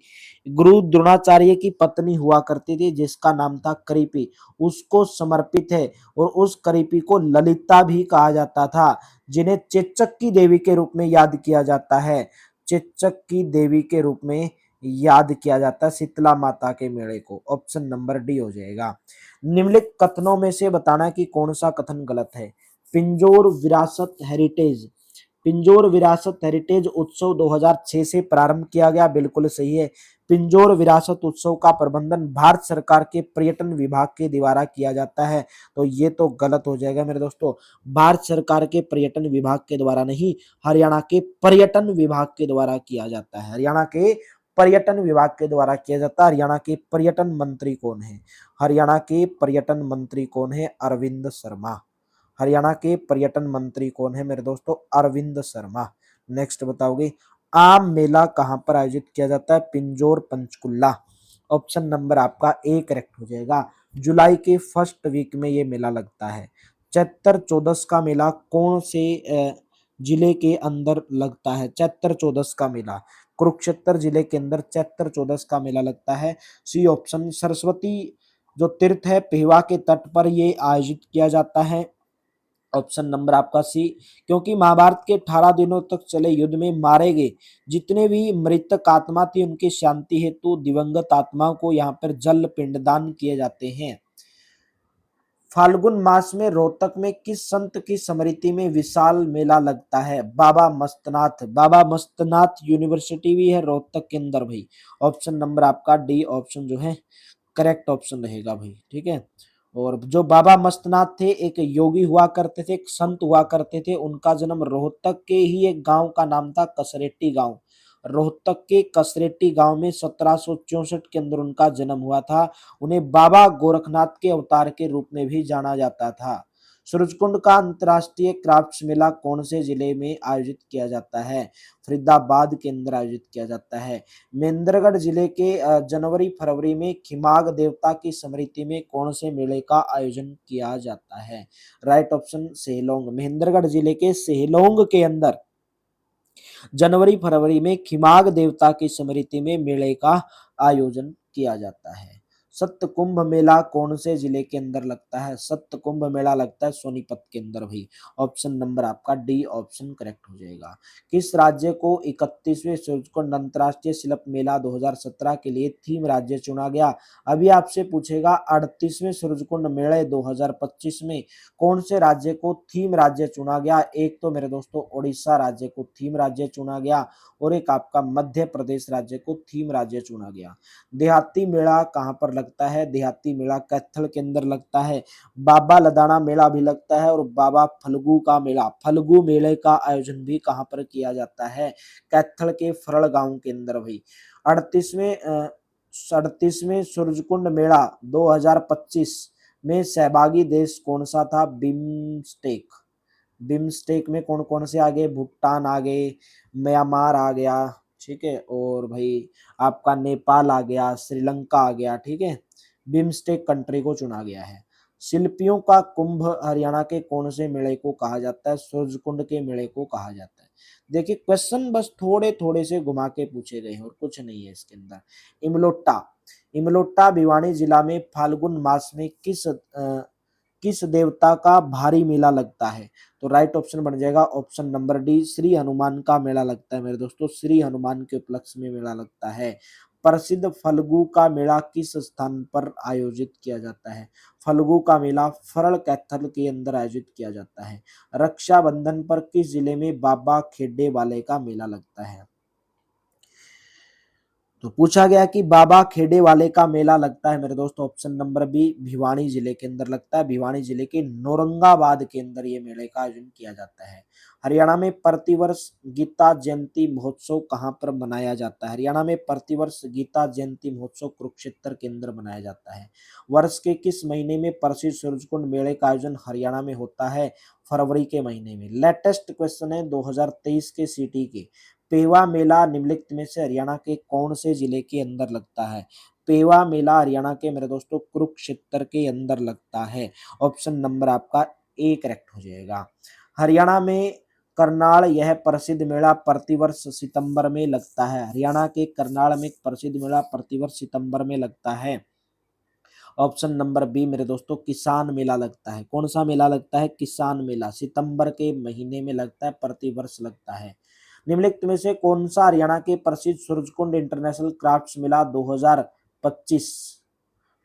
गुरु द्रोणाचार्य की पत्नी हुआ करती थी जिसका नाम था कृपी, उसको समर्पित है। और उस कृपी को ललिता भी कहा जाता था, जिन्हें चेचक की देवी के रूप में याद किया जाता है। चेचक की देवी के रूप में याद किया जाता है शीतला माता के मेले को। ऑप्शन नंबर डी हो जाएगा। निम्नलिखित कथनों में से बताना कि कौन सा कथन गलत है। पिंजौर विरासत हेरिटेज, पिंजौर विरासत हेरिटेज उत्सव 2006 से प्रारंभ किया गया, बिल्कुल सही है। पिंजौर विरासत उत्सव का प्रबंधन भारत सरकार के पर्यटन विभाग के द्वारा किया जाता है। तो ये तो गलत हो जाएगा मेरे दोस्तों, भारत सरकार के पर्यटन विभाग के द्वारा नहीं, हरियाणा के पर्यटन विभाग के द्वारा किया जाता है। हरियाणा के पर्यटन विभाग के द्वारा किया जाता है। हरियाणा के पर्यटन मंत्री कौन है? हरियाणा के पर्यटन मंत्री कौन है? अरविंद शर्मा। हरियाणा के पर्यटन मंत्री कौन है मेरे दोस्तों? अरविंद शर्मा। नेक्स्ट बताओगे, आम मेला कहां पर आयोजित किया जाता है? पिंजौर पंचकुला। ऑप्शन नंबर आपका ए करेक्ट हो जाएगा। जुलाई के फर्स्ट वीक में ये मेला लगता है। चैत्र चौदस का मेला कौन से जिले के अंदर लगता है? चैत्र चौदस का मेला कुरुक्षेत्र जिले के अंदर चैत्र चौदस का मेला लगता है। C option. सरस्वती जो तीर्थ है पेहवा के तट पर ये आयोजित किया जाता है। ऑप्शन नंबर आपका सी, क्योंकि महाभारत के 18 दिनों तक चले युद्ध में मारे गए जितने भी मृतक आत्मा थी उनकी शांति हेतु दिवंगत आत्माओं को यहाँ पर जल पिंडदान किए जाते हैं। फाल्गुन मास में रोहतक में किस संत की स्मृति में विशाल मेला लगता है? बाबा मस्तनाथ। बाबा मस्तनाथ यूनिवर्सिटी भी है रोहतक के अंदर भाई। ऑप्शन नंबर आपका डी ऑप्शन जो है करेक्ट ऑप्शन रहेगा भाई, ठीक है। और जो बाबा मस्तनाथ थे एक योगी हुआ करते थे, एक संत हुआ करते थे, उनका जन्म रोहतक के ही एक गांव का नाम था कसरेटी गांव। रोहतक के कसरेटी गांव में 1764 के अंदर उनका जन्म हुआ था। उन्हें बाबा गोरखनाथ के अवतार के रूप में भी जाना जाता था। सूरजकुंड का अंतर्राष्ट्रीय क्राफ्ट्स मेला कौन से जिले में आयोजित किया जाता है? फरीदाबाद के अंदर आयोजित किया जाता है। महेंद्रगढ़ जिले के जनवरी फरवरी में खिमाग देवता की स्मृति में कौन से मेले का आयोजन किया जाता है? Right option सेहलोंग। महेंद्रगढ़ जिले के सेहलोंग के अंदर जनवरी फरवरी में खिमाग देवता की स्मृति में मेले का आयोजन किया जाता है। सत्य कुंभ मेला कौन से जिले के अंदर लगता है? सत्य कुंभ मेला लगता है सोनीपत के अंदर भाई। ऑप्शन नंबर आपका डी ऑप्शन करेक्ट हो जाएगा। किस राज्य को 31वें सूरजकुंड अंतर्राष्ट्रीय शिल्प मेला 2017 के लिए थीम राज्य चुना गया? अभी आपसे पूछेगा 38वें सूरजकुंड मेले 2025 में कौन से राज्य को थीम राज्य चुना गया? एक तो मेरे दोस्तों उड़ीसा राज्य को थीम राज्य चुना गया और एक आपका मध्य प्रदेश राज्य को थीम राज्य चुना गया। देहाती मेला कहां पर लगता है? देहाती मेला कैथल के अंदर लगता है। बाबा लदाना मेला भी लगता है और बाबा फल्गु का मेला, फल्गु मेले का आयोजन भी कहां पर किया जाता है? कैथल के फरल गांव के अंदर भाई। 38वें सूरजकुंड मेला 2025 में सहभागी देश कौन सा था? बिम्स्टेक। बिम्स्टेक में कौन कौन से आ गए? भूटान आ गए, म्यांमार आ गया, ठीक है, और भाई आपका नेपाल आ गया, श्रीलंका आ गया, ठीक है। बिम्स्टेक कंट्री को चुना गया है। शिल्पियों का कुंभ हरियाणा के कौन से मेले को कहा जाता है? सूरजकुंड के मेले को कहा जाता है। देखिए क्वेश्चन बस थोड़े थोड़े से घुमा के पूछे गए हैं और कुछ नहीं है इसके अंदर। इमलोटा, इमलोटा भिवानी जिला में फाल्गुन मास में किस देवता का भारी मेला लगता है? तो राइट ऑप्शन बन जाएगा option number D, Shri Hanuman का मेला लगता है मेरे दोस्तों। श्री हनुमान के उपलक्ष्य में मेला लगता है। प्रसिद्ध फल्गु का मेला किस स्थान पर आयोजित किया जाता है? फल्गु का मेला फरल कैथल के अंदर आयोजित किया जाता है। रक्षाबंधन पर किस जिले में बाबा खेडे वाले का मेला लगता है? तो पूछा गया कि बाबा खेडे वाले का मेला लगता है मेरे दोस्तों। ऑप्शन नंबर बी भिवानी जिले के अंदर लगता है। भिवानी जिले के नौरंगाबाद के अंदर ये मेले का आयोजन किया जाता है। हरियाणा में प्रतिवर्ष गीता जयंती महोत्सव कहां पर मनाया जाता है? हरियाणा में प्रतिवर्ष गीता जयंती महोत्सव कुरुक्षेत्र के अंदर मनाया जाता है। वर्ष के किस महीने में प्रसिद्ध सूरजकुंड मेले का आयोजन हरियाणा में होता है? फरवरी के महीने में। लेटेस्ट क्वेश्चन है 2023 के सीटी के। पेवा मेला निम्नलिखित में से हरियाणा के कौन से जिले के अंदर लगता है? पेवा मेला हरियाणा के मेरे दोस्तों कुरुक्षेत्र के अंदर लगता है। ऑप्शन नंबर आपका ए करेक्ट हो जाएगा। हरियाणा में करनाल यह प्रसिद्ध मेला प्रतिवर्ष सितंबर में लगता है। हरियाणा के करनाल में प्रसिद्ध मेला प्रतिवर्ष सितंबर में लगता है। ऑप्शन नंबर बी मेरे दोस्तों किसान मेला लगता है। कौन सा मेला लगता है? किसान मेला सितंबर के महीने में लगता है, प्रतिवर्ष लगता है। निम्नलिखित में से कौन सा हरियाणा के प्रसिद्ध सूरजकुंड इंटरनेशनल क्राफ्ट्स मेला 2025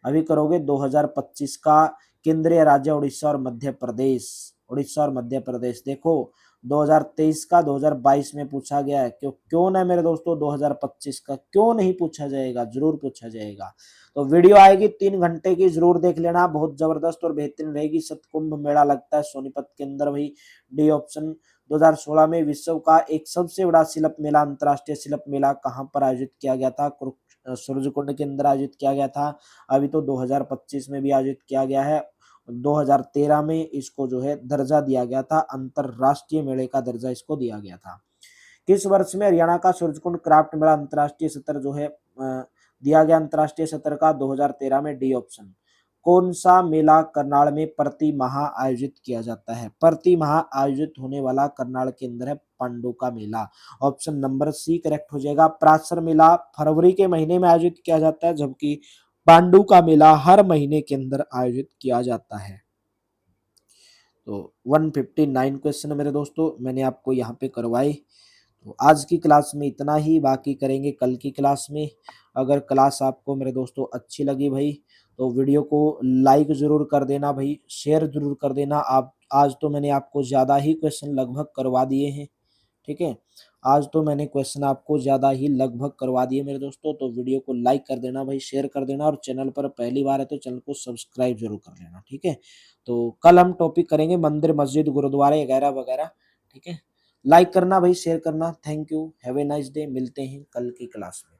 अभी करोगे 2025 का केंद्रीय राज्य उड़ीसा और मध्य प्रदेश। उड़ीसा और मध्य प्रदेश देखो 2023 का 2022 में पूछा गया है, क्यों ना मेरे दोस्तों 2025 का क्यों नहीं पूछा जाएगा, जरूर पूछा जाएगा। तो वीडियो आएगी 3 घंटे की, जरूर देख लेना, बहुत जबरदस्त और बेहतरीन रहेगी। सतकुंभ मेला लगता है सोनीपत के अंदर भाई, डी ऑप्शन। 2016 में विश्व का एक सबसे बड़ा शिल्प मेला, अंतर्राष्ट्रीय शिल्प मेला कहाँ पर आयोजित किया गया था? सूरजकुंड के अंदर आयोजित किया गया था। अभी तो 2025 में भी आयोजित किया गया है। 2013 में इसको जो है दर्जा दिया गया था, अंतरराष्ट्रीय मेले का दर्जा इसको दिया गया था। किस वर्ष में हरियाणा का सूरजकुंड क्राफ्ट मेला अंतर्राष्ट्रीय सत्र जो है दिया गया अंतर्राष्ट्रीय सत्र का? 2013 में, डी ऑप्शन। कौन सा मेला करनाल में प्रति माह आयोजित किया जाता है? प्रति माह आयोजित होने वाला करनाल के अंदर है पांडु का मेला। ऑप्शन नंबर सी करेक्ट हो जाएगा। प्रासर मेला फरवरी के महीने में आयोजित किया जाता है, जबकि पांडु का मेला हर महीने के अंदर आयोजित किया जाता है। तो 159 क्वेश्चन मेरे दोस्तों मैंने आपको यहाँ पे करवाए। तो आज की क्लास में इतना ही, बाकी करेंगे कल की क्लास में। अगर क्लास आपको मेरे दोस्तों अच्छी लगी भाई, तो वीडियो को लाइक जरूर कर देना भाई, शेयर जरूर कर देना। आप आज तो मैंने आपको ज़्यादा ही क्वेश्चन लगभग करवा दिए हैं, ठीक है। आज तो मैंने क्वेश्चन आपको ज़्यादा ही लगभग करवा दिए मेरे दोस्तों। तो वीडियो को लाइक कर देना भाई, शेयर कर देना, और चैनल पर पहली बार है तो चैनल को सब्सक्राइब जरूर कर लेना, ठीक है। तो कल हम टॉपिक करेंगे मंदिर, मस्जिद, गुरुद्वारे वगैरह वगैरह, ठीक है। लाइक करना भाई, शेयर करना। Thank you, have a nice day. मिलते हैं कल की क्लास में।